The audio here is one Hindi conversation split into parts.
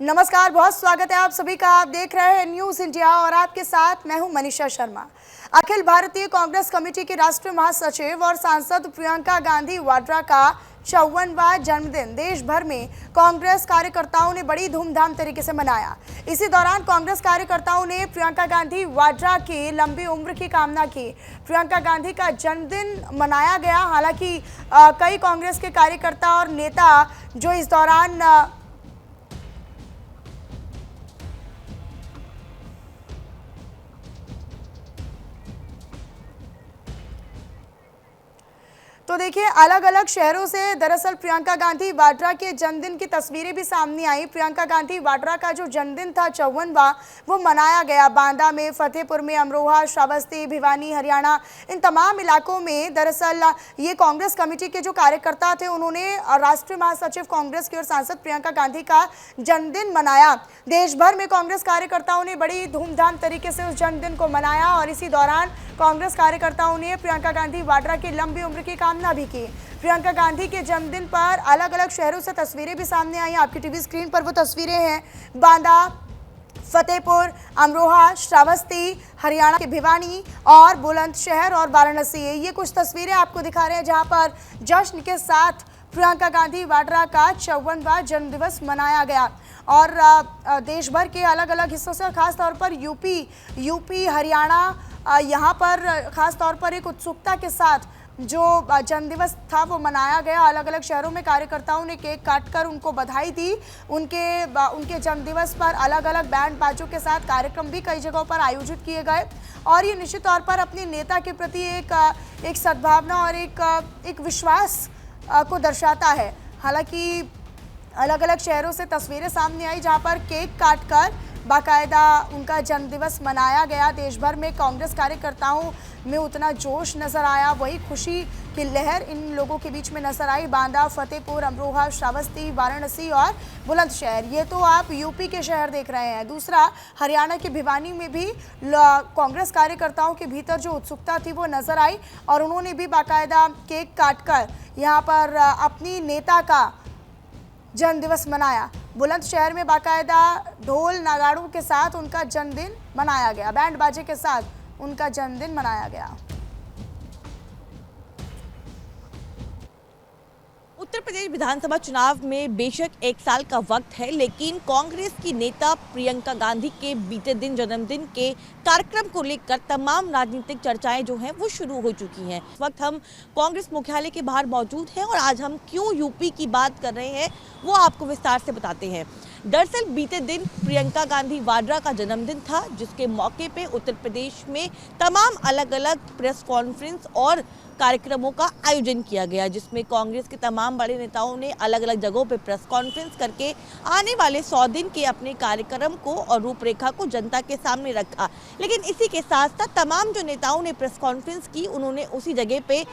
नमस्कार, बहुत स्वागत है आप सभी का। आप देख रहे हैं न्यूज इंडिया और आपके साथ मैं हूं मनीषा शर्मा। अखिल भारतीय कांग्रेस कमेटी की राष्ट्रीय महासचिव और सांसद प्रियंका गांधी वाड्रा का 54वां जन्मदिन देश भर में कांग्रेस कार्यकर्ताओं ने बड़ी धूमधाम तरीके से मनाया। इसी दौरान कांग्रेस कार्यकर्ताओं ने प्रियंका गांधी वाड्रा की लंबी उम्र की कामना की। प्रियंका गांधी का जन्मदिन मनाया गया। हालांकि कई कांग्रेस के कार्यकर्ता और नेता जो इस दौरान तो देखिए, अलग अलग शहरों से दरअसल प्रियंका गांधी वाड्रा के जन्मदिन की तस्वीरें भी सामने आई। प्रियंका गांधी वाड्रा का जो जन्मदिन था 54वां, वो मनाया गया बांदा में, फतेहपुर में, अमरोहा, श्रावस्ती, भिवानी, हरियाणा, इन तमाम इलाकों में। दरअसल ये कांग्रेस कमेटी के जो कार्यकर्ता थे, उन्होंने राष्ट्रीय महासचिव कांग्रेस की और सांसद प्रियंका गांधी का जन्मदिन मनाया। देश भर में कांग्रेस कार्यकर्ताओं ने बड़ी धूमधाम तरीके से उस जन्मदिन को मनाया और इसी दौरान कांग्रेस कार्यकर्ताओं ने प्रियंका गांधी वाड्रा की लंबी उम्र की कामना भी की। प्रियंका गांधी के जन्मदिन पर अलग अलग शहरों से तस्वीरें भी सामने आई। आपकी टीवी स्क्रीन पर वो तस्वीरें हैं। बांदा, फतेहपुर, अमरोहा, श्रावस्ती, हरियाणा के भिवानी और बुलंदशहर और वाराणसी, ये कुछ तस्वीरें आपको दिखा रहे हैं जहां पर जश्न के साथ प्रियंका गांधी वाड्रा का 54वां जन्मदिवस मनाया गया। और देश भर के अलग अलग हिस्सों से, खासतौर पर यूपी, हरियाणा, यहाँ पर खास तौर पर एक उत्सुकता के साथ जो जन्मदिवस था वो मनाया गया। अलग अलग शहरों में कार्यकर्ताओं ने केक काटकर उनको बधाई दी। उनके जन्मदिवस पर अलग अलग बैंड बाजों के साथ कार्यक्रम भी कई जगहों पर आयोजित किए गए और ये निश्चित तौर पर अपने नेता के प्रति एक सद्भावना और एक विश्वास को दर्शाता है। हालांकि अलग अलग शहरों से तस्वीरें सामने आई जहां पर केक काटकर बाकायदा उनका जन्मदिवस मनाया गया। देश भर में कांग्रेस कार्यकर्ताओं में उतना जोश नजर आया, वही खुशी की लहर इन लोगों के बीच में नजर आई। बांदा, फतेहपुर, अमरोहा, श्रावस्ती, वाराणसी और बुलंदशहर, ये तो आप यूपी के शहर देख रहे हैं। दूसरा, हरियाणा के भिवानी में भी कांग्रेस कार्यकर्ताओं के भीतर जो उत्सुकता थी वो नजर आई और उन्होंने भी बाकायदा केक काटकर यहाँ पर अपनी नेता का जन्मदिवस मनाया। बुलंदशहर में बाकायदा ढोल नगाड़ों के साथ उनका जन्मदिन मनाया गया, बैंड बाजे के साथ उनका जन्मदिन मनाया गया। उत्तर प्रदेश विधानसभा चुनाव में बेशक एक साल का वक्त है, लेकिन कांग्रेस की नेता प्रियंका गांधी के बीते दिन जन्मदिन के कार्यक्रम को लेकर तमाम राजनीतिक चर्चाएं जो हैं वो शुरू हो चुकी हैं। इस वक्त हम कांग्रेस मुख्यालय के बाहर मौजूद हैं और आज हम क्यों यूपी की बात कर रहे हैं वो आपको विस्तार से बताते हैं। दरअसल बीते दिन प्रियंका गांधी वाड्रा का जन्मदिन था, जिसके मौके पे उत्तर प्रदेश में तमाम अलग अलग प्रेस कॉन्फ्रेंस और कार्यक्रमों का आयोजन किया गया, जिसमें कांग्रेस के तमाम बड़े नेताओं ने अलग अलग जगहों पे प्रेस कॉन्फ्रेंस करके आने वाले 100 दिन के अपने कार्यक्रम को और रूपरेखा को जनता के सामने रखा। लेकिन इसी के साथ साथ तमाम जो नेताओं ने प्रेस कॉन्फ्रेंस की, उन्होंने उसी जगह पे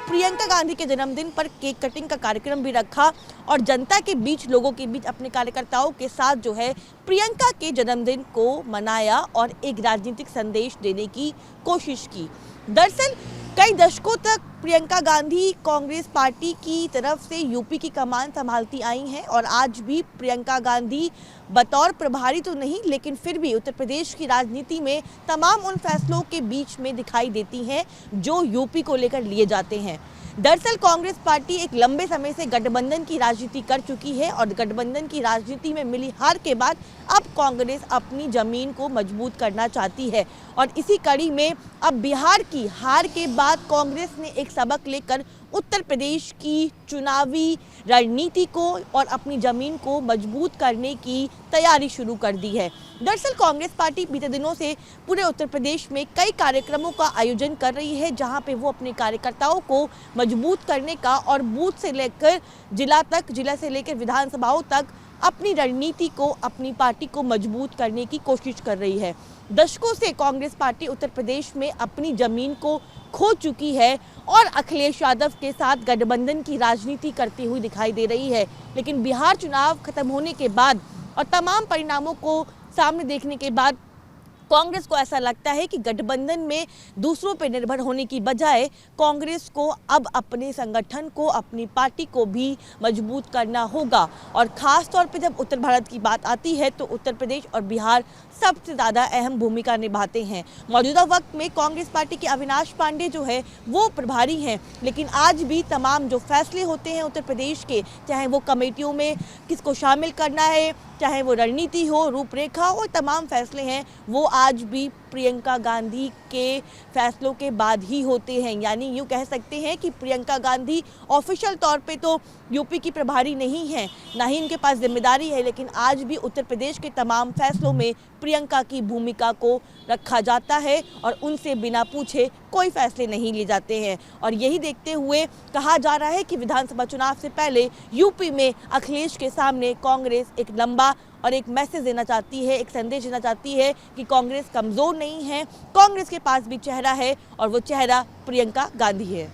प्रियंका गांधी के जन्मदिन पर केक कटिंग का कार्यक्रम भी रखा और जनता के बीच, लोगों के बीच अपने कार्यकर्ताओं के साथ जो है प्रियंका के जन्मदिन को मनाया और एक राजनीतिक संदेश देने की कोशिश की। दरअसल कई दशकों तक प्रियंका गांधी कांग्रेस पार्टी की तरफ से यूपी की कमान संभालती आई हैं और आज भी प्रियंका गांधी बतौर प्रभारी तो नहीं, लेकिन फिर भी उत्तर प्रदेश की राजनीति में तमाम उन फैसलों के बीच में दिखाई देती हैं जो यूपी को लेकर लिए जाते हैं। दरअसल कांग्रेस पार्टी एक लंबे समय से गठबंधन की राजनीति कर चुकी है और गठबंधन की राजनीति में मिली हार के बाद अब कांग्रेस अपनी जमीन को मजबूत करना चाहती है और इसी कड़ी में अब बिहार की हार के बाद कांग्रेस ने एक सबक लेकर उत्तर प्रदेश की चुनावी रणनीति को और अपनी जमीन को मजबूत करने की तैयारी शुरू कर दी है। दरअसल कांग्रेस पार्टी बीते दिनों से पूरे उत्तर प्रदेश में कई कार्यक्रमों का आयोजन कर रही है, जहां पे वो अपने कार्यकर्ताओं को मजबूत करने का और बूथ से लेकर जिला तक, जिला से लेकर विधानसभाओं तक अपनी रणनीति को, अपनी पार्टी को मजबूत करने की कोशिश कर रही है। दशकों से कांग्रेस पार्टी उत्तर प्रदेश में अपनी जमीन को खो चुकी है और अखिलेश यादव के साथ गठबंधन की राजनीति करती हुई दिखाई दे रही है। लेकिन बिहार चुनाव खत्म होने के बाद और तमाम परिणामों को सामने देखने के बाद कांग्रेस को ऐसा लगता है कि गठबंधन में दूसरों पर निर्भर होने की बजाय कांग्रेस को अब अपने संगठन को, अपनी पार्टी को भी मजबूत करना होगा। और खास तौर पे जब उत्तर भारत की बात आती है तो उत्तर प्रदेश और बिहार सबसे ज़्यादा अहम भूमिका निभाते हैं। मौजूदा वक्त में कांग्रेस पार्टी के अविनाश पांडे जो है वो प्रभारी हैं, लेकिन आज भी तमाम जो फैसले होते हैं उत्तर प्रदेश के, चाहे वो कमेटियों में किसको शामिल करना है, चाहे वो रणनीति हो, रूपरेखा हो, तमाम फैसले हैं वो आज भी प्रियंका गांधी के फैसलों के बाद ही होते हैं। यानी यूँ कह सकते हैं कि प्रियंका गांधी ऑफिशियल तौर पे तो यूपी की प्रभारी नहीं है, ना ही इनके पास जिम्मेदारी है, लेकिन आज भी उत्तर प्रदेश के तमाम फैसलों में प्रियंका की भूमिका को रखा जाता है और उनसे बिना पूछे कोई फैसले नहीं लिए जाते हैं। और यही देखते हुए कहा जा रहा है कि विधानसभा चुनाव से पहले यूपी में अखिलेश के सामने कांग्रेस एक लंबा और एक मैसेज देना चाहती है, एक संदेश देना चाहती है कि कांग्रेस कमज़ोर नहीं है, कांग्रेस के पास भी चेहरा है और वो चेहरा प्रियंका गांधी है।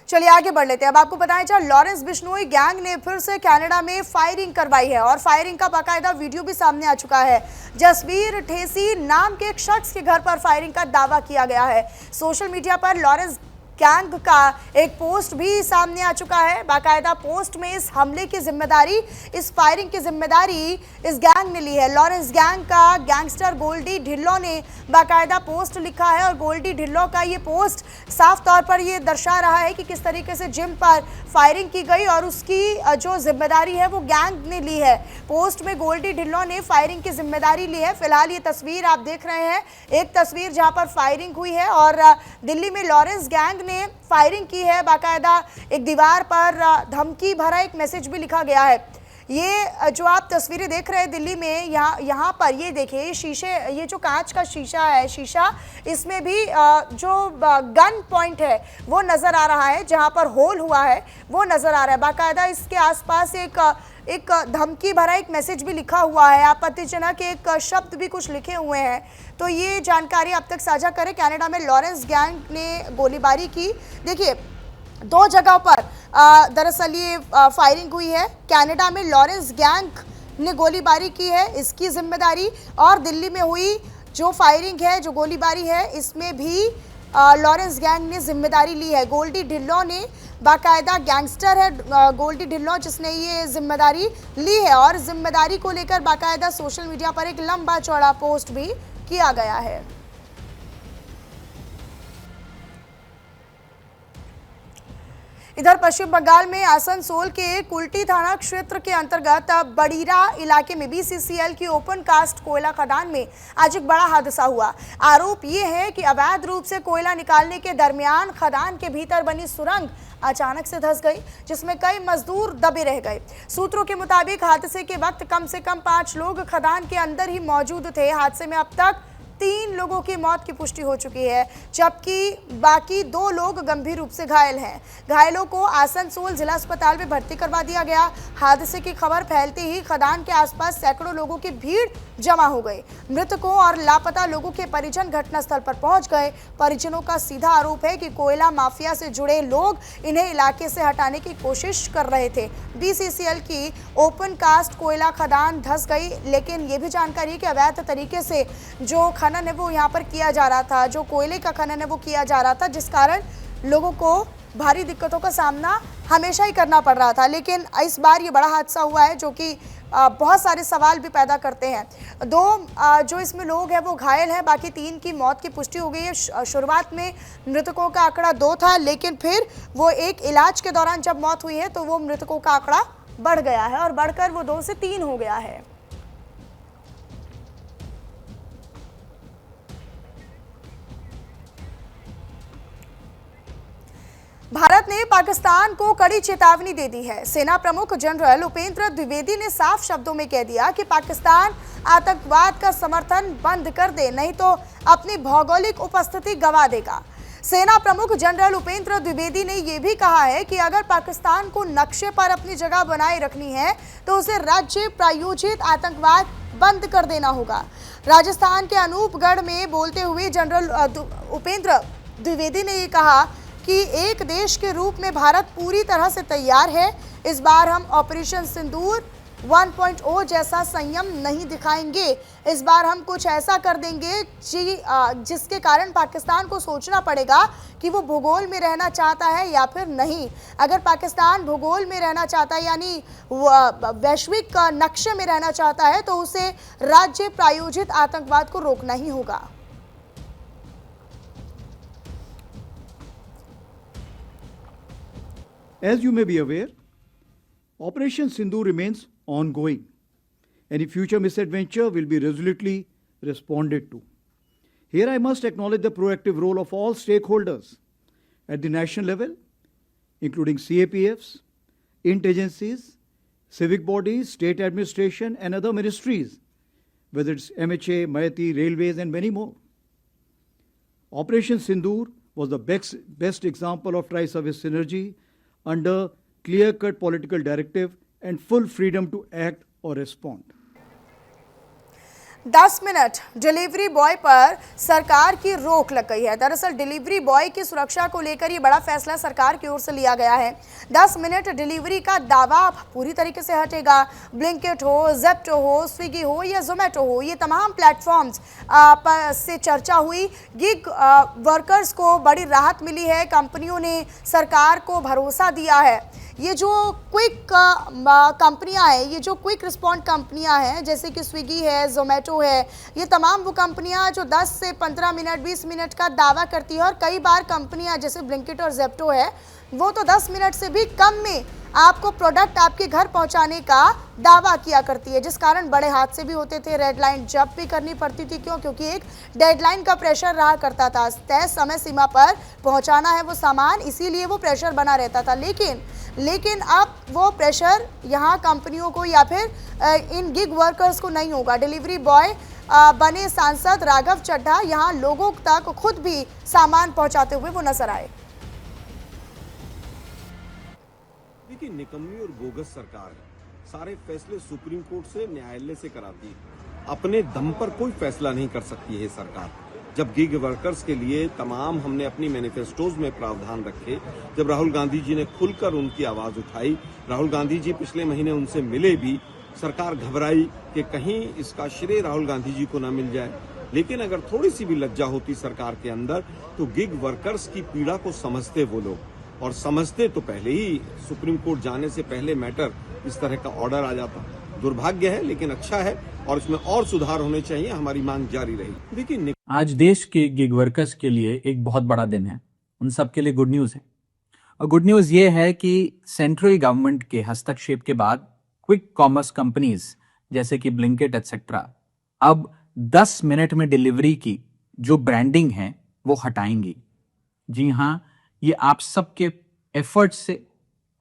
चलिए आगे बढ़ लेते हैं। अब आपको बताएं चल लॉरेंस बिश्नोई गैंग ने फिर से कनाडा में फायरिंग करवाई है और फायरिंग का बाकायदा वीडियो भी सामने आ चुका है। जसवीर ठेसी नाम के एक शख्स के घर पर फायरिंग का दावा किया गया है। सोशल मीडिया पर लॉरेंस गैंग का एक पोस्ट भी सामने आ चुका है। बाकायदा पोस्ट में इस हमले की जिम्मेदारी, इस फायरिंग की जिम्मेदारी इस गैंग ने ली है। लॉरेंस गैंग का गैंगस्टर गोल्डी ढिल्लो ने बाकायदा पोस्ट लिखा है और गोल्डी ढिल्लो का ये पोस्ट साफ तौर पर ये दर्शा रहा है कि किस तरीके से जिम पर फायरिंग की गई और उसकी जो जिम्मेदारी है वो गैंग ने ली है। पोस्ट में गोल्डी ढिल्लो ने फायरिंग की जिम्मेदारी ली है। फिलहाल ये तस्वीर आप देख रहे हैं, एक तस्वीर जहां पर फायरिंग हुई है और दिल्ली में लॉरेंस गैंग ने फायरिंग की है। बाकायदा एक दीवार पर धमकी भरा एक मैसेज भी लिखा गया है। ये जो आप तस्वीरें देख रहे हैं दिल्ली में, यहाँ पर ये देखिए शीशे, ये जो कांच का शीशा है, शीशा इसमें भी जो गन पॉइंट है वो नज़र आ रहा है, जहाँ पर होल हुआ है वो नज़र आ रहा है। बाकायदा इसके आसपास एक धमकी भरा एक मैसेज भी लिखा हुआ है, आपत्तिजनक एक शब्द भी कुछ लिखे हुए हैं। तो ये जानकारी अब तक साझा करें। कनाडा में लॉरेंस गैंग ने गोलीबारी की। देखिए दो जगह पर दरअसल ये फायरिंग हुई है। कनाडा में लॉरेंस गैंग ने गोलीबारी की है, इसकी जिम्मेदारी, और दिल्ली में हुई जो फायरिंग है, जो गोलीबारी है, इसमें भी लॉरेंस गैंग ने जिम्मेदारी ली है। गोल्डी ढिल्लो ने, बाकायदा गैंगस्टर है गोल्डी ढिल्लो, जिसने ये जिम्मेदारी ली है और जिम्मेदारी को लेकर बाकायदा सोशल मीडिया पर एक लंबा चौड़ा पोस्ट भी किया गया है। इधर पश्चिम बंगाल में आसनसोल के कुल्टी थाना क्षेत्र के अंतर्गत बड़ीरा इलाके में बीसीसीएल की ओपन कास्ट कोयला खदान में आज एक बड़ा हादसा हुआ। आरोप ये है कि अवैध रूप से कोयला निकालने के दरमियान खदान के भीतर बनी सुरंग अचानक से धंस गई, जिसमें कई मजदूर दबे रह गए। सूत्रों के मुताबिक हादसे के वक्त कम से कम 5 लोग खदान के अंदर ही मौजूद थे। हादसे में अब तक 3 लोगों की मौत की पुष्टि हो चुकी है, जबकि बाकी 2 लोग गंभीर रूप से घायल हैं। घायलों को आसनसोल जिला अस्पताल में भर्ती करवा दिया गया। हादसे की खबर फैलते ही खदान के आसपास सैकड़ों लोगों की भीड़ जमा हो गई। मृतकों और लापता लोगों के परिजन घटनास्थल पर पहुंच गए। परिजनों का सीधा आरोप है कि कोयला माफिया से जुड़े लोग इन्हें इलाके से हटाने की कोशिश कर रहे थे। बीसीसीएल की ओपन कास्ट कोयला खदान धंस गई, लेकिन ये भी जानकारी है कि अवैध तरीके से जो खनन है वो यहाँ पर किया जा रहा था, जो कोयले का खनन है वो किया जा रहा था, जिस कारण लोगों को भारी दिक्कतों का सामना हमेशा ही करना पड़ रहा था। लेकिन इस बार ये बड़ा हादसा हुआ है जो कि बहुत सारे सवाल भी पैदा करते हैं। 2 जो इसमें लोग हैं वो घायल हैं, बाकी 3 की मौत की पुष्टि हो गई है। शुरुआत में मृतकों का आंकड़ा 2 था, लेकिन फिर वो एक इलाज के दौरान जब मौत हुई है तो वो मृतकों का आंकड़ा बढ़ गया है और बढ़कर वो 2 से 3 हो गया है। भारत ने पाकिस्तान को कड़ी चेतावनी दे दी है। सेना प्रमुख जनरल उपेंद्र द्विवेदी ने साफ शब्दों में कह दिया कि पाकिस्तान आतंकवाद का समर्थन बंद कर दे, नहीं तो अपनी भौगोलिक उपस्थिति गंवा देगा। सेना प्रमुख जनरल उपेंद्र द्विवेदी ने यह भी कहा है कि अगर पाकिस्तान को नक्शे पर अपनी जगह बनाए रखनी है तो उसे राज्य प्रायोजित आतंकवाद बंद कर देना होगा। राजस्थान के अनूपगढ़ में बोलते हुए जनरल उपेंद्र द्विवेदी ने ये कहा कि एक देश के रूप में भारत पूरी तरह से तैयार है। इस बार हम ऑपरेशन सिंदूर 1.0 जैसा संयम नहीं दिखाएंगे। इस बार हम कुछ ऐसा कर देंगे जिसके कारण पाकिस्तान को सोचना पड़ेगा कि वो भूगोल में रहना चाहता है या फिर नहीं। अगर पाकिस्तान भूगोल में रहना चाहता है यानी वैश्विक नक्शे में रहना चाहता है तो उसे राज्य प्रायोजित आतंकवाद को रोकना ही होगा। As you may be aware, Operation Sindoor remains ongoing. Any future misadventure will be resolutely responded to. Here I must acknowledge the proactive role of all stakeholders at the national level, including CAPFs, agencies, civic bodies, state administration and other ministries, whether it's MHA, MAITI, railways and many more. Operation Sindoor was the best example of tri-service synergy under clear-cut political directive and full freedom to act or respond. 10 minute delivery boy पर सरकार की रोक लग गई है। दरअसल डिलीवरी बॉय की सुरक्षा को लेकर ये बड़ा फैसला सरकार की ओर से लिया गया है। 10 मिनट डिलीवरी का दावा पूरी तरीके से हटेगा। ब्लिंकिट हो, ज़ेप्टो हो, स्विगी हो या जोमेटो हो, ये तमाम प्लेटफॉर्म्स से चर्चा हुई। गिग वर्कर्स को बड़ी राहत मिली है। कंपनियों ने सरकार को भरोसा दिया है। ये जो क्विक कंपनियां हैं, ये जो क्विक रिस्पॉन्ड कंपनियां हैं जैसे कि स्विगी है, जोमेटो है, ये तमाम वो कंपनियां जो 10 से 15 मिनट 20 मिनट का दावा करती है और कई बार कंपनियां जैसे ब्लिंकिट और ज़ेप्टो है वो तो 10 मिनट से भी कम में आपको प्रोडक्ट आपके घर पहुंचाने का दावा किया करती है, जिस कारण बड़े हादसे भी होते थे। रेड लाइन जब भी करनी पड़ती थी, क्योंकि एक डेडलाइन का प्रेशर रहा करता था। तय समय सीमा पर पहुंचाना है वो सामान, इसीलिए वो प्रेशर बना रहता था। लेकिन अब वो प्रेशर यहाँ कंपनियों को या फिर इन गिग वर्कर्स को नहीं होगा। डिलीवरी बॉय बने सांसद राघव चड्ढा यहाँ लोगों तक खुद भी सामान पहुंचाते हुए वो नजर आए। देखिए, निकम्मी और बोगस सरकार है। सारे फैसले सुप्रीम कोर्ट से, न्यायालय से कराती है। अपने दम पर कोई फैसला नहीं कर सकती है सरकार। जब गिग वर्कर्स के लिए तमाम हमने अपनी मैनिफेस्टोज में प्रावधान रखे, जब राहुल गांधी जी ने खुलकर उनकी आवाज उठाई, राहुल गांधी जी पिछले महीने उनसे मिले भी, सरकार घबराई कि कहीं इसका श्रेय राहुल गांधी जी को न मिल जाए। लेकिन अगर थोड़ी सी भी लज्जा होती सरकार के अंदर तो गिग वर्कर्स की पीड़ा को समझते वो लोग, और समझते तो पहले ही सुप्रीम कोर्ट जाने से पहले मैटर इस तरह का ऑर्डर आ जाता। दुर्भाग्य है लेकिन अच्छा है और इसमें और सुधार होने चाहिए। हमारी मांग जारी रही। देखिए, आज देश के गिग वर्कर्स के लिए एक बहुत बड़ा दिन है। उन सब के लिए गुड न्यूज़ है, और गुड न्यूज़ ये है कि सेंट्रल गवर्नमेंट के हस्तक्षेप के बाद क्विक कॉमर्स कंपनीज जैसे कि ब्लिंकिट एटसेट्रा अब 10 मिनट में डिलीवरी की जो ब्रांडिंग है वो हटाएंगी। जी हाँ, ये आप सबके एफर्ट से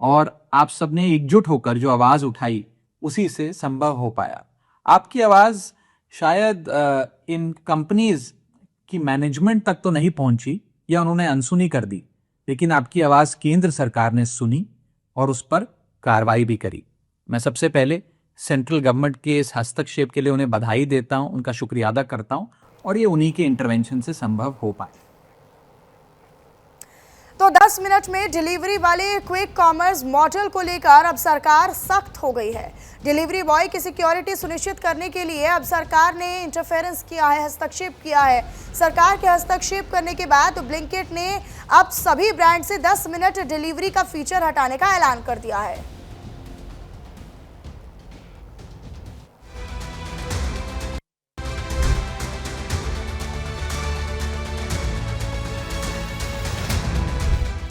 और आप सबने एकजुट होकर जो आवाज उठाई उसी से संभव हो पाया। आपकी आवाज शायद इन कंपनीज की मैनेजमेंट तक तो नहीं पहुंची या उन्होंने अनसुनी कर दी, लेकिन आपकी आवाज केंद्र सरकार ने सुनी और उस पर कार्रवाई भी करी। मैं सबसे पहले सेंट्रल गवर्नमेंट के इस हस्तक्षेप के लिए उन्हें बधाई देता हूं, उनका शुक्रिया अदा करता हूं, और ये उन्हीं के इंटरवेंशन से संभव हो पाए। तो 10 मिनट में डिलीवरी वाले क्विक कॉमर्स मॉडल को लेकर अब सरकार सख्त हो गई है। डिलीवरी बॉय की सिक्योरिटी सुनिश्चित करने के लिए अब सरकार ने इंटरफेरेंस किया है, हस्तक्षेप किया है। सरकार के हस्तक्षेप करने के बाद ब्लिंकिट ने अब सभी ब्रांड से 10 मिनट डिलीवरी का फीचर हटाने का ऐलान कर दिया है।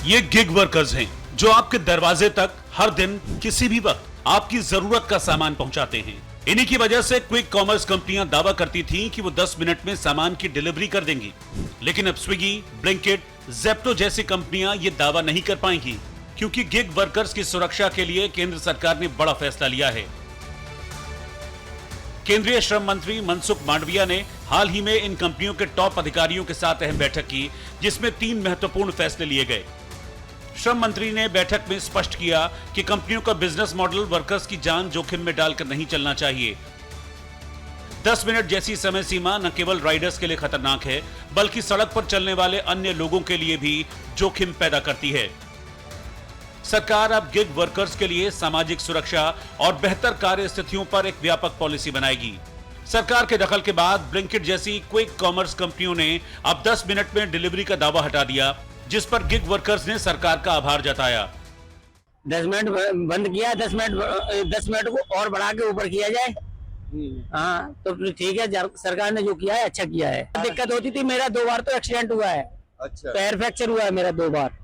ये गिग वर्कर्स हैं जो आपके दरवाजे तक हर दिन किसी भी वक्त आपकी जरूरत का सामान पहुंचाते हैं। इन्हीं की वजह से क्विक कॉमर्स कंपनियां दावा करती थीं कि वो 10 मिनट में सामान की डिलीवरी कर देंगी, लेकिन अब स्विगी, ब्लिंकिट, ज़ेप्टो जैसी कंपनियां ये दावा नहीं कर पाएंगी, क्योंकि गिग वर्कर्स की सुरक्षा के लिए केंद्र सरकार ने बड़ा फैसला लिया है। केंद्रीय श्रम मंत्री मनसुख मांडविया ने हाल ही में इन कंपनियों के टॉप अधिकारियों के साथ अहम बैठक की, जिसमें 3 महत्वपूर्ण फैसले लिए गए। श्रम मंत्री ने बैठक में स्पष्ट किया कि कंपनियों का बिजनेस मॉडल वर्कर्स की जान जोखिम में डालकर नहीं चलना चाहिए। 10 मिनट जैसी समय सीमा न केवल राइडर्स के लिए खतरनाक है, बल्कि सड़क पर चलने वाले अन्य लोगों के लिए भी जोखिम पैदा करती है। सरकार अब गिग वर्कर्स के लिए सामाजिक सुरक्षा और बेहतर कार्य स्थितियों पर एक व्यापक पॉलिसी बनाएगी। सरकार के दखल के बाद ब्लिंकिट जैसी क्विक कॉमर्स कंपनियों ने अब 10 मिनट में डिलीवरी का दावा हटा दिया, जिस पर गिग वर्कर्स ने सरकार का आभार जताया। 10 मिनट बंद किया, 10 मिनट को और बढ़ा के ऊपर किया जाए। हाँ तो ठीक है, सरकार ने जो किया है अच्छा किया है। दिक्कत होती थी, मेरा 2 बार तो एक्सीडेंट हुआ है। अच्छा। पैर फ्रैक्चर हुआ है मेरा 2 बार।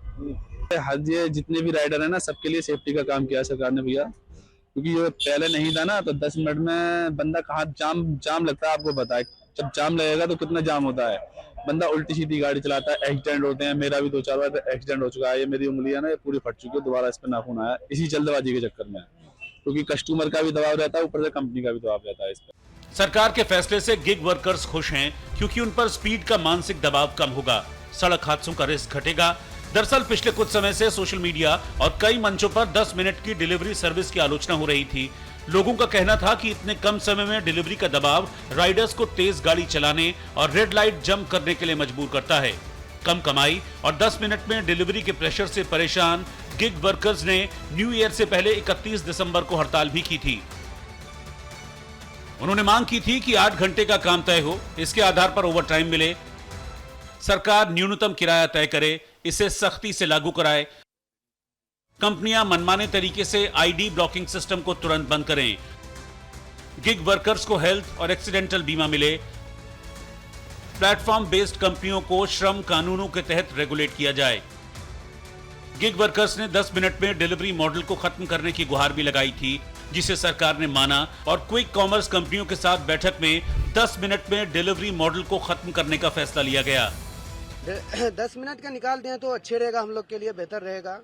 ये जितने भी राइडर है ना, सबके लिए सेफ्टी का काम किया सरकार ने भैया, क्योंकि ये पहले नहीं था ना, तो 10 मिनट में बंदा कहाँ जाम लगता है, आपको पता है। जब जाम लगेगा तो कितना जाम होता है, बंदा उल्टी सीधी गाड़ी चलाता है, एक्सीडेंट होते हैं। मेरा भी 2-4 बार एक्सीडेंट हो चुका है। ये मेरी उंगली है ना, ये पूरी फट चुकी है, दोबारा इस पे नाखून आया इसी जल्दबाजी के चक्कर में, क्योंकि कस्टमर का भी दबाव रहता है, ऊपर से कंपनी का भी दबाव रहता है इस पर। सरकार के फैसले से गिग वर्कर्स खुश हैं, क्योंकि उन पर स्पीड का मानसिक दबाव कम होगा, सड़क हादसों का रिस्क घटेगा। दरअसल पिछले कुछ समय से सोशल मीडिया और कई मंचों पर 10 मिनट की डिलीवरी सर्विस की आलोचना हो रही थी। लोगों का कहना था कि इतने कम समय में डिलीवरी का दबाव राइडर्स को तेज गाड़ी चलाने और रेड लाइट जंप करने के लिए मजबूर करता है। कम कमाई और 10 मिनट में डिलीवरी के प्रेशर से परेशान गिग वर्कर्स ने न्यू ईयर से पहले 31 दिसंबर को हड़ताल भी की थी। उन्होंने मांग की थी कि 8 घंटे का काम तय हो, इसके आधार पर ओवर टाइम मिले, सरकार न्यूनतम किराया तय करे, इसे सख्ती से लागू कराए, कंपनियां मनमाने तरीके से आईडी ब्लॉकिंग सिस्टम को तुरंत बंद करें, गिग वर्कर्स को हेल्थ और एक्सीडेंटल बीमा मिले, प्लेटफॉर्म बेस्ड कंपनियों को श्रम कानूनों के तहत रेगुलेट किया जाए। गिग वर्कर्स ने 10 मिनट में डिलीवरी मॉडल को खत्म करने की गुहार भी लगाई थी, जिसे सरकार ने माना और क्विक कॉमर्स कंपनियों के साथ बैठक में 10 मिनट में डिलीवरी मॉडल को खत्म करने का फैसला लिया गया। 10 मिनट का निकाल दें तो अच्छे रहेगा, हम लोग के लिए बेहतर रहेगा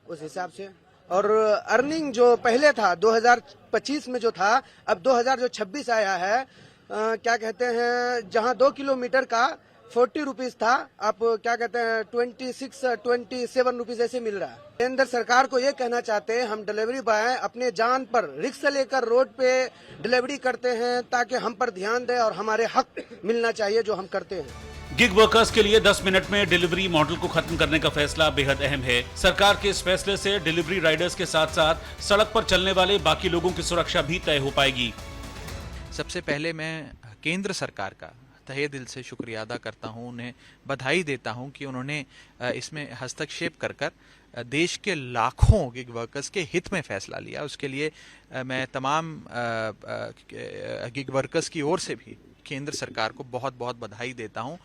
उस हिसाब से। और अर्निंग जो पहले था 2025 में जो था, अब 2026 आया है, क्या कहते हैं, जहां 2 किलोमीटर का 40 रुपीज था, अब क्या कहते हैं 27 रुपीज ऐसे मिल रहा है। केंद्र सरकार को ये कहना चाहते हैं, हम डिलीवरी बॉय अपने जान पर रिस्क लेकर रोड पे डिलीवरी करते हैं, ताकि हम पर ध्यान दें और हमारे हक मिलना चाहिए जो हम करते हैं। गिग वर्कर्स के लिए 10 मिनट में डिलीवरी मॉडल को खत्म करने का फैसला बेहद अहम है। सरकार के इस फैसले से डिलीवरी राइडर्स के साथ साथ सड़क पर चलने वाले बाकी लोगों की सुरक्षा भी तय हो पाएगी। सबसे पहले मैं केंद्र सरकार का तहे दिल से शुक्रिया अदा करता हूं, उन्हें बधाई देता हूं कि उन्होंने इसमें हस्तक्षेप कर देश के लाखों गिग वर्कर्स के हित में फैसला लिया। उसके लिए मैं तमाम गिग वर्कर्स की ओर से भी केंद्र सरकार को बहुत बहुत बधाई देता हूं।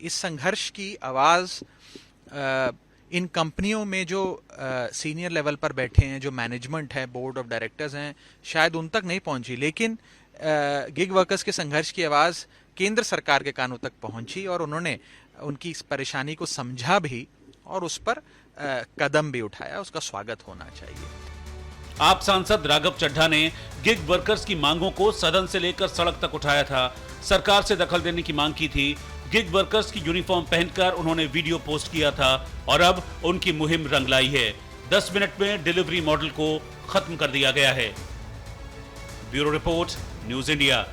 इस संघर्ष की आवाज़ इन कंपनियों में जो सीनियर लेवल पर बैठे हैं, जो मैनेजमेंट है, बोर्ड ऑफ डायरेक्टर्स हैं, शायद उन तक नहीं पहुंची, लेकिन गिग वर्कर्स के संघर्ष की आवाज़ केंद्र सरकार के कानों तक पहुंची और उन्होंने उनकी इस परेशानी को समझा भी और उस पर कदम भी उठाया। उसका स्वागत होना चाहिए। आप सांसद राघव चड्ढा ने गिग वर्कर्स की मांगों को सदन से लेकर सड़क तक उठाया था, सरकार से दखल देने की मांग की थी। गिग वर्कर्स की यूनिफॉर्म पहनकर उन्होंने वीडियो पोस्ट किया था और अब उनकी मुहिम रंग लाई है। 10 मिनट में डिलीवरी मॉडल को खत्म कर दिया गया है। Bureau report, news India.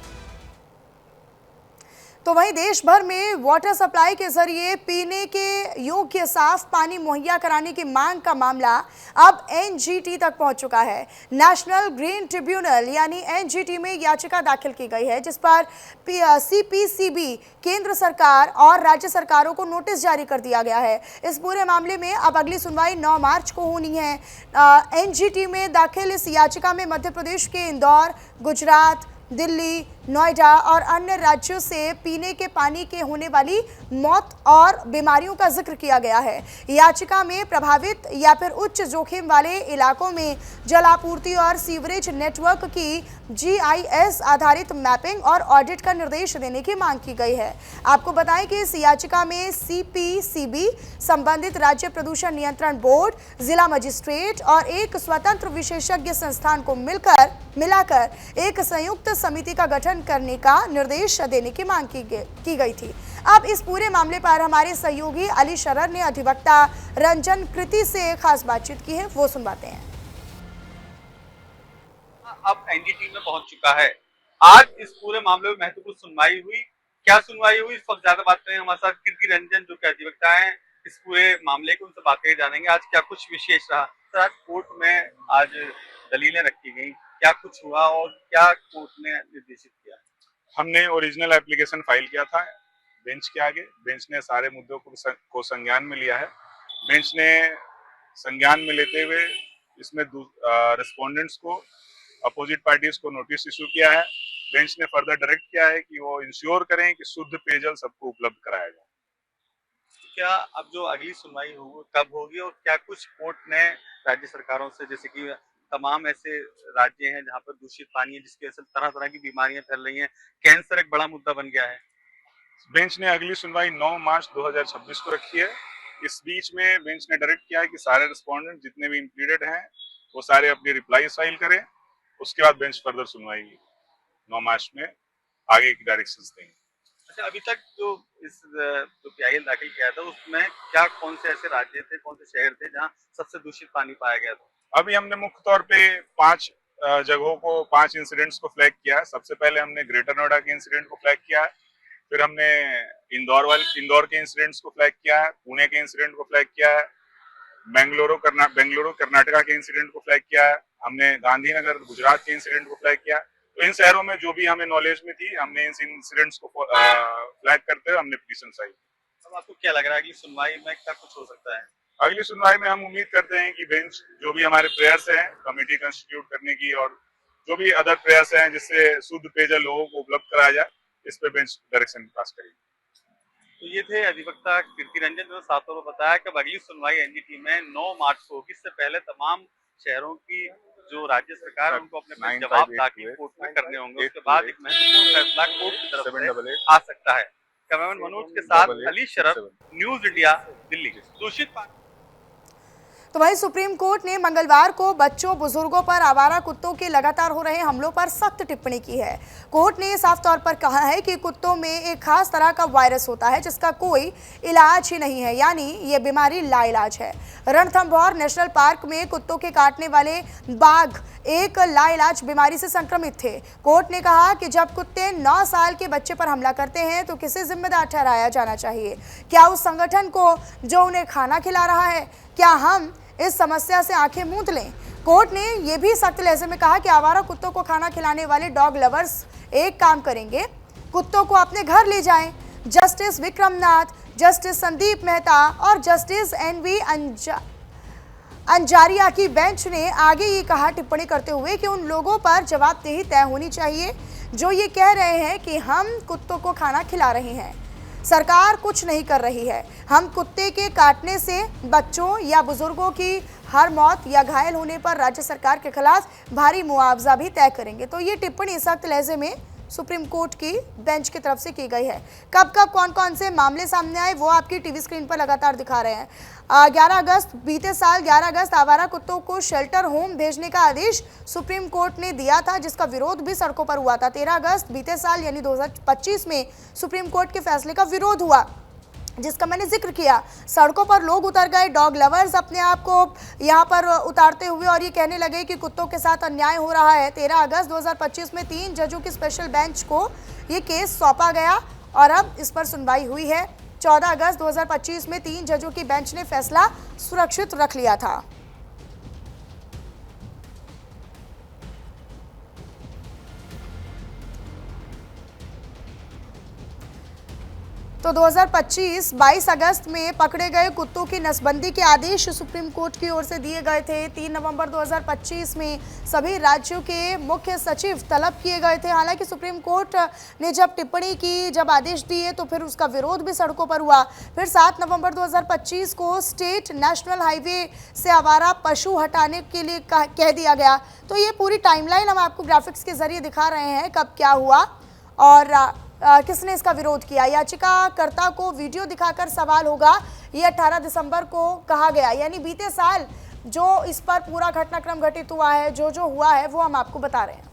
तो वहीं देश भर में वाटर सप्लाई के जरिए पीने के योग्य साफ पानी मुहैया कराने की मांग का मामला अब एनजीटी तक पहुंच चुका है। नेशनल ग्रीन ट्रिब्यूनल यानी एनजीटी में याचिका दाखिल की गई है, जिस पर सीपीसीबी, केंद्र सरकार और राज्य सरकारों को नोटिस जारी कर दिया गया है। इस पूरे मामले में अब अगली सुनवाई 9 मार्च को होनी है। एनजीटी में दाखिल इस याचिका में मध्य प्रदेश के इंदौर, गुजरात, दिल्ली, नोएडा और अन्य राज्यों से पीने के पानी के होने वाली मौत और बीमारियों का जिक्र किया गया है। याचिका में प्रभावित या फिर उच्च जोखिम वाले इलाकों में जलापूर्ति और सीवरेज नेटवर्क की जीआईएस आधारित मैपिंग और ऑडिट का निर्देश देने की मांग की गई है। आपको बताएं कि इस याचिका में सीपीसीबी, संबंधित राज्य प्रदूषण नियंत्रण बोर्ड, जिला मजिस्ट्रेट और एक स्वतंत्र विशेषज्ञ संस्थान को मिलाकर एक संयुक्त समिति का गठन करने का निर्देश देने की मांग की गई थी। अब इस पूरे मामले पर हमारे सहयोगी अली शरर ने अधिवक्ता रंजन कृति से खास बातचीत की है, वो सुनवाते हैं। अब एनजीटी में पहुंच चुका है। आज इस पूरे मामले में महत्वपूर्ण सुनवाई हुई। क्या सुनवाई हुई, इस वक्त ज्यादा बात करें हमारे साथ कीर्ति रंजन जो कि अधिवक्ता हैं इस पूरे मामले को, उनसे बातें जानेंगे आज क्या कुछ विशेष रहा। आज कोर्ट में आज दलीलें रखी गई, क्या कुछ हुआ और क्या कोर्ट ने निर्देशित किया? हमने ओरिजिनल एप्लीकेशन फाइल किया था बेंच के आगे। बेंच ने सारे मुद्दों को संज्ञान में लिया है। बेंच ने संज्ञान में लेते हुए इसमें रिस्पोंडेंट्स को, अपोजिट पार्टीज को नोटिस इशू किया है। बेंच ने फर्दर डायरेक्ट किया है कि वो इंश्योर करें कि शुद्ध पेयजल सबको उपलब्ध कराया जाए। क्या अब जो अगली सुनवाई कब होगी और क्या कुछ कोर्ट ने राज्य सरकारों से, जैसे कि तमाम ऐसे राज्य हैं जहां पर दूषित पानी है जिसकी वजह से तरह तरह की बीमारियां फैल रही हैं, कैंसर एक बड़ा मुद्दा बन गया है, बेंच ने अगली सुनवाई 9 मार्च 2026 को रखी है। इस बीच में बेंच ने डायरेक्ट किया है कि सारे रिस्पोंडेंट जितने भी इम्प्लीडेड हैं वो सारे अपनी रिप्लाई फाइल करें। उसके बाद बेंच फर्दर सुनवाई 9 मार्च में आगे की डायरेक्शंस देंगे। अच्छा, अभी तक जो PIL दाखिल किया था उसमें क्या कौन से ऐसे राज्य थे, कौन से शहर थे जहां सबसे दूषित पानी पाया गया था? अभी हमने मुख्य तौर पे 5 जगहों को, 5 इंसिडेंट्स को फ्लैग किया है। सबसे पहले हमने ग्रेटर नोएडा के इंसिडेंट को फ्लैग किया है, फिर हमने इंदौर के इंसिडेंट्स को फ्लैग किया है, पुणे के इंसिडेंट को फ्लैग किया है, बेंगलुरु कर्नाटका के इंसिडेंट को फ्लैग किया है, हमने गांधीनगर गुजरात के इंसिडेंट को फ्लैग किया है। तो इन शहरों में जो भी हमें नॉलेज में थी, हमने इन इंसिडेंट्स को फ्लैग करते हुए हमने पिटीशन फाइल। अब आपको क्या लग रहा है अगली सुनवाई में क्या कुछ हो सकता है? अगली सुनवाई में हम उम्मीद करते हैं कि बेंच जो भी हमारे प्रयास हैं कमेटी कंस्टिट्यूट करने की और जो भी अदर प्रयास हैं जिससे शुद्ध पेयजल लोगों को उपलब्ध कराया जाए, इस पे बेंच डायरेक्शन पास करेगी। तो ये थे अधिवक्ता कीर्ति रंजन जो साथों ने बताया कि अगली सुनवाई NGT में 9 मार्च को होगी। इससे पहले तमाम शहरों की जो राज्य सरकार है उनको अपने जवाब दाखिल कोर्ट में करने होंगे। उसके बाद एक महत्वपूर्ण फैसला कोर्ट की तरफ से आ सकता है। कैमरामैन मनोज के साथ अली शरफ, न्यूज इंडिया, दिल्ली। दूषित पानी। तो वहीं सुप्रीम कोर्ट ने मंगलवार को बच्चों बुजुर्गों पर आवारा कुत्तों के लगातार हो रहे हमलों पर सख्त टिप्पणी की है। कोर्ट ने साफ तौर पर कहा है कि कुत्तों में एक खास तरह का वायरस होता है जिसका कोई इलाज ही नहीं है, यानी ये बीमारी लाइलाज है। रणथंभौर नेशनल पार्क में कुत्तों के काटने वाले बाघ एक लाइलाज बीमारी से संक्रमित थे। कोर्ट ने कहा कि जब कुत्ते 9 साल के बच्चे पर हमला करते हैं तो किसे जिम्मेदार ठहराया जाना चाहिए? क्या उस संगठन को जो उन्हें खाना खिला रहा है? क्या हम इस समस्या से आंखें मूंद लें? कोर्ट ने यह भी सख्त लहजे में कहा कि आवारा कुत्तों को खाना खिलाने वाले डॉग लवर्स एक काम करेंगे, कुत्तों को अपने घर ले जाएं। जस्टिस विक्रमनाथ, जस्टिस संदीप मेहता और जस्टिस NV अंजारिया की बेंच ने आगे ये कहा टिप्पणी करते हुए कि उन लोगों पर जवाबदेही तय होनी चाहिए जो ये कह रहे हैं कि हम कुत्तों को खाना खिला रहे हैं। सरकार कुछ नहीं कर रही है। हम कुत्ते के काटने से बच्चों या बुजुर्गों की हर मौत या घायल होने पर राज्य सरकार के खिलाफ भारी मुआवजा भी तय करेंगे। तो ये टिप्पणी सख्त लहजे में सुप्रीम कोर्ट की बेंच की तरफ से की गई है। कब कब कौन कौन से मामले सामने आए वो आपकी टीवी स्क्रीन पर लगातार दिखा रहे हैं। 11 अगस्त बीते साल 11 अगस्त आवारा कुत्तों को शेल्टर होम भेजने का आदेश सुप्रीम कोर्ट ने दिया था, जिसका विरोध भी सड़कों पर हुआ था। 13 अगस्त बीते साल यानी 2025 में सुप्रीम कोर्ट के फैसले का विरोध हुआ, जिसका मैंने जिक्र किया। सड़कों पर लोग उतर गए, डॉग लवर्स अपने आप को यहाँ पर उतारते हुए और ये कहने लगे कि कुत्तों के साथ अन्याय हो रहा है। 13 अगस्त 2025 में 3 जजों की स्पेशल बेंच को ये केस सौंपा गया और अब इस पर सुनवाई हुई है। 14 अगस्त 2025 में 3 जजों की बेंच ने फैसला सुरक्षित रख लिया था। तो 2025 22 अगस्त में पकड़े गए कुत्तों की नसबंदी के आदेश सुप्रीम कोर्ट की ओर से दिए गए थे। 3 नवंबर 2025 में सभी राज्यों के मुख्य सचिव तलब किए गए थे। हालांकि सुप्रीम कोर्ट ने जब टिप्पणी की, जब आदेश दिए तो फिर उसका विरोध भी सड़कों पर हुआ। फिर 7 नवंबर 2025 को स्टेट नेशनल हाईवे से आवारा पशु हटाने के लिए कह दिया गया। तो ये पूरी टाइमलाइन हम आपको ग्राफिक्स के जरिए दिखा रहे हैं, कब क्या हुआ और किसने इसका विरोध किया। याचिकाकर्ता को वीडियो दिखाकर सवाल होगा, ये 18 दिसंबर को कहा गया, यानी बीते साल जो इस पर पूरा घटनाक्रम घटित हुआ है, जो हुआ है वो हम आपको बता रहे हैं।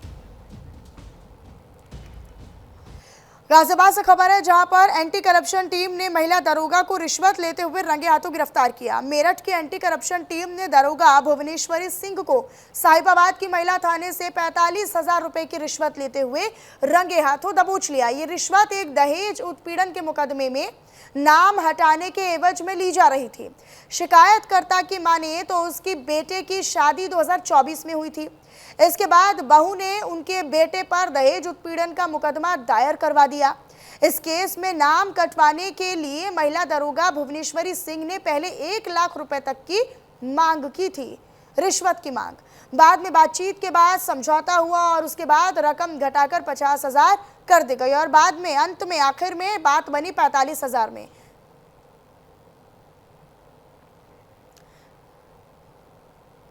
गाजियाबाद से खबर है जहां पर एंटी करप्शन टीम ने महिला दरोगा को रिश्वत लेते हुए रंगे हाथों गिरफ्तार किया। मेरठ की एंटी करप्शन टीम ने दरोगा भुवनेश्वरी सिंह को साहिबाबाद की महिला थाने से 45,000 रुपए की रिश्वत लेते हुए रंगे हाथों दबोच लिया। ये रिश्वत एक दहेज उत्पीड़न के मुकदमे में नाम हटाने के एवज में ली जा रही थी। शिकायतकर्ता की माने तो उसकी बेटे की शादी 2024 में हुई थी। इसके बाद बहू ने उनके बेटे पर दहेज उत्पीड़न का मुकदमा दायर करवा दिया। इस केस में नाम कटवाने के लिए महिला दरोगा भुवनेश्वरी सिंह ने पहले 1 लाख रुपए तक की मांग की थी, रिश्वत की मांग। बाद में बातचीत के बाद समझौता हुआ और उसके बाद रकम घटाकर 50,000 कर दी गई और बाद में अंत में आखिर में बात बनी 45,000 में।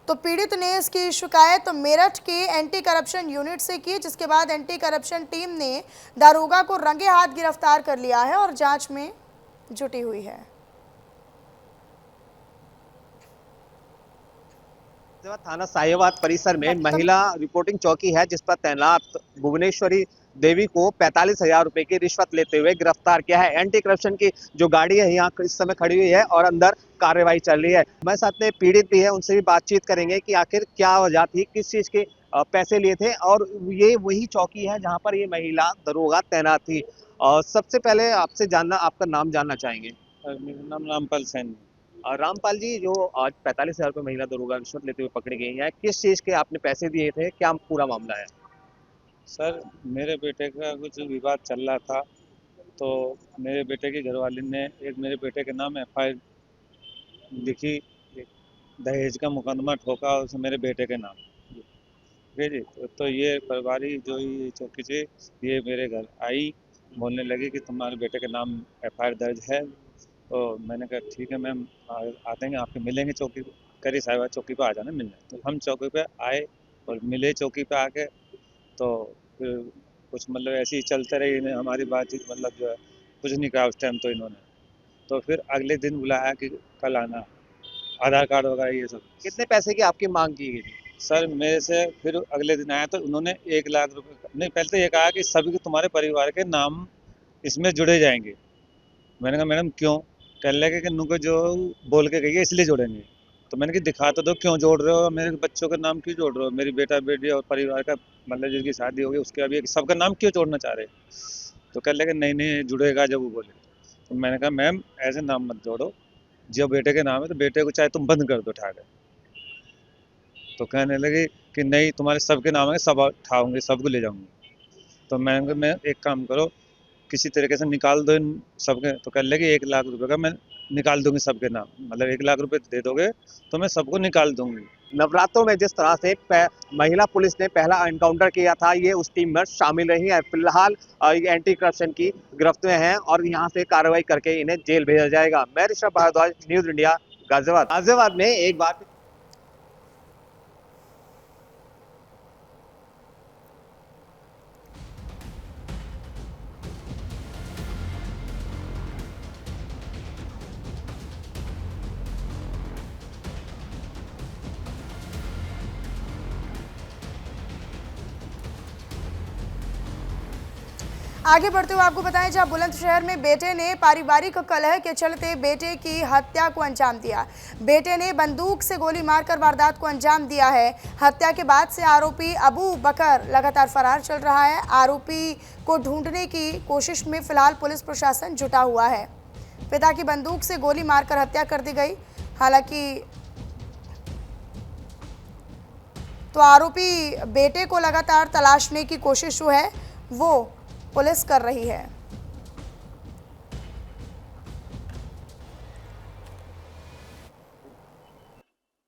तो पीड़ित ने इसकी शिकायत मेरठ के एंटी करप्शन यूनिट से की, जिसके बाद एंटी करप्शन टीम ने दारोगा को रंगे हाथ गिरफ्तार कर लिया है और जांच में जुटी हुई है। थाना साहिबाबाद परिसर में महिला रिपोर्टिंग चौकी है जिस पर तैनात भुवनेश्वरी देवी को 45,000 रुपए की रिश्वत लेते हुए गिरफ्तार किया है। एंटी करप्शन की जो गाड़ी है यहाँ इस समय खड़ी हुई है और अंदर कार्रवाई चल रही है। हमारे साथ में पीड़ित भी है, उनसे भी बातचीत करेंगे कि आखिर क्या वजह थी, किस चीज के पैसे लिए थे और ये वही चौकी है जहाँ पर ये महिला दरोगा तैनात थी। सबसे पहले आपसे आपका नाम जानना चाहेंगे। मेरा नाम रामपाल सैन। रामपाल जी, जो आज 45,000 रुपए महिला दरोगा रिश्वत लेते हुए पकड़ी गई है, किस चीज के आपने पैसे दिए थे, क्या पूरा मामला है? सर, मेरे बेटे का कुछ विवाद चल रहा था, तो मेरे बेटे की घरवाली ने एक मेरे बेटे के नाम FIR लिखी, दहेज का मुकदमा ठोका उसे मेरे बेटे के नाम। ठीक है जी। तो ये परिवारी जो ये चौकी से ये मेरे घर आई, बोलने लगी कि तुम्हारे बेटे के नाम FIR दर्ज है। तो मैंने कहा ठीक है मैम, आते हैं आपके मिलेंगे चौकी पे, करी साहिबा चौकी पे आ जाना मिलने। तो हम चौकी पे आए और मिले चौकी पे आके, तो फिर कुछ मतलब ऐसे ही चलते रही इन्हें हमारी बातचीत, मतलब जो है कुछ नहीं कहा उस टाइम तो इन्होंने। तो फिर अगले दिन बुलाया कि कल आना, आधार कार्ड वगैरह ये सब। कितने पैसे की आपकी मांग की गई थी? सर मेरे से फिर अगले दिन आया तो उन्होंने 1 लाख रुपए, नहीं पहले तो ये कहा कि सभी तुम्हारे परिवार के नाम इसमें जुड़े जाएंगे। मैंने कहा मैडम क्यों? कह लगे कि उनको जो बोल के गई है इसलिए जोड़ेंगे। तो मैंने कहा दिखा तो दो क्यों जोड़ रहे हो, मेरे बच्चों का नाम क्यों जोड़ रहे हो, मेरी बेटा बेटी और परिवार का मतलब जिसकी शादी होगी उसके अभी सबका नाम क्यों जोड़ना चाह रहे? तो कह लगे नहीं जुड़ेगा जब वो बोले। तो मैंने कहा मैम ऐसे नाम मत जोड़ो, जो बेटे के नाम है तो बेटे को चाहे तुम बंद कर दो उठा के। तो कहने लगे कि नहीं तुम्हारे सबके नाम है, सब उठाऊंगे, सबको ले जाऊंगी। तो मैं एक काम करो, किसी तरीके से निकाल दो इन सबके। तो कह लगे 1 लाख रुपए का मैं निकाल दूंगी सबके नाम, मतलब 1 लाख रुपए दे दोगे तो मैं सबको निकाल दूंगी। नवरात्रों में जिस तरह से महिला पुलिस ने पहला एनकाउंटर किया था, ये उस टीम में शामिल रही है। फिलहाल एंटी करप्शन की गिरफ्त में है और यहाँ से कार्रवाई करके इन्हें जेल भेजा जाएगा। मैं ऋषभ भारद्वाज, न्यूज इंडिया, गाजियाबाद में एक बार आगे बढ़ते हुए आपको बताएं, जहां बुलंदशहर में बेटे ने पारिवारिक कलह के चलते बेटे की हत्या को अंजाम दिया। बेटे ने बंदूक से गोली मारकर वारदात को अंजाम दिया है। हत्या के बाद से आरोपी अबू बकर लगातार फरार चल रहा है। आरोपी को ढूंढने की कोशिश में फिलहाल पुलिस प्रशासन जुटा हुआ है। पिता की बंदूक से गोली मारकर हत्या कर दी गई। हालांकि तो आरोपी बेटे को लगातार तलाशने की कोशिश जो है वो पुलिस कर रही है।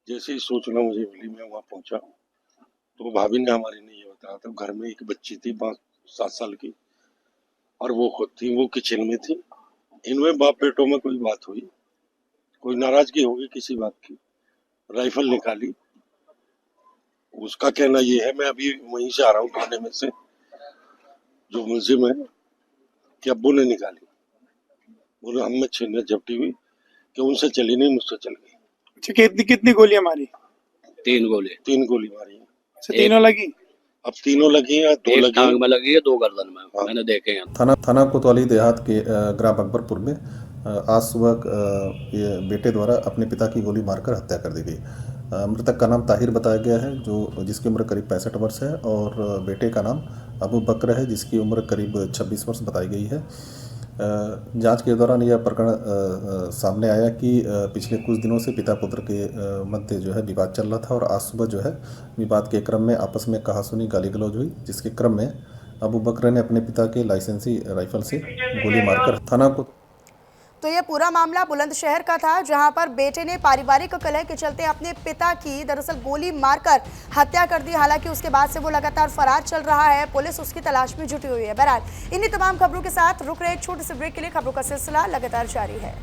जैसे ही सूचना मुझे मिली मैं वहाँ पहुंचा तो भाभी ने हमारी ने ये बताया था, घर में एक बच्ची थी 5-7 साल की और वो खुद थी, वो किचन में थी। इनमें बाप बेटों में कोई बात हुई, कोई नाराजगी होगी किसी बात की, राइफल निकाली। उसका कहना ये है, मैं अभी वहीं से आ रहा हूँ थाने में से, जो मुलजिम है, कि अब्बू ने निकाली। बोले हम में छीनने झपटी हुई कि उनसे चली नहीं, मुझसे चल गई। कितनी गोलियां मारी? 3 गोली मारी। तीनों लगी? अब तीनों लगी है, दो एक लगी टांग में लगी है, 2 गर्दन में। हाँ। मैंने देखे हैं। थाना कोतवाली देहात के ग्राम अकबरपुर में आज सुबह ये बेटे द्वारा अपने पिता की गोली मारकर हत्या कर दी गई। मृतक का नाम ताहिर बताया गया है, जो जिसकी उम्र करीब 65 वर्ष है, और बेटे का नाम अबू बकर है, जिसकी उम्र करीब 26 वर्ष बताई गई है। जांच के दौरान यह प्रकरण सामने आया कि पिछले कुछ दिनों से पिता पुत्र के मध्य जो है विवाद चल रहा था, और आज सुबह जो है विवाद के क्रम में आपस में कहासुनी गाली गलौज हुई, जिसके क्रम में अबू बकर ने अपने पिता के लाइसेंसी राइफल से गोली मारकर थाना को। तो ये पूरा मामला बुलंदशहर का था, जहां पर बेटे ने पारिवारिक कलह के चलते अपने पिता की दरअसल गोली मारकर हत्या कर दी। हालांकि उसके बाद से वो लगातार फरार चल रहा है, पुलिस उसकी तलाश में जुटी हुई है। बहरहाल इन्हीं तमाम खबरों के साथ रुक रहे एक छोटे से ब्रेक के लिए। खबरों का सिलसिला लगातार जारी है।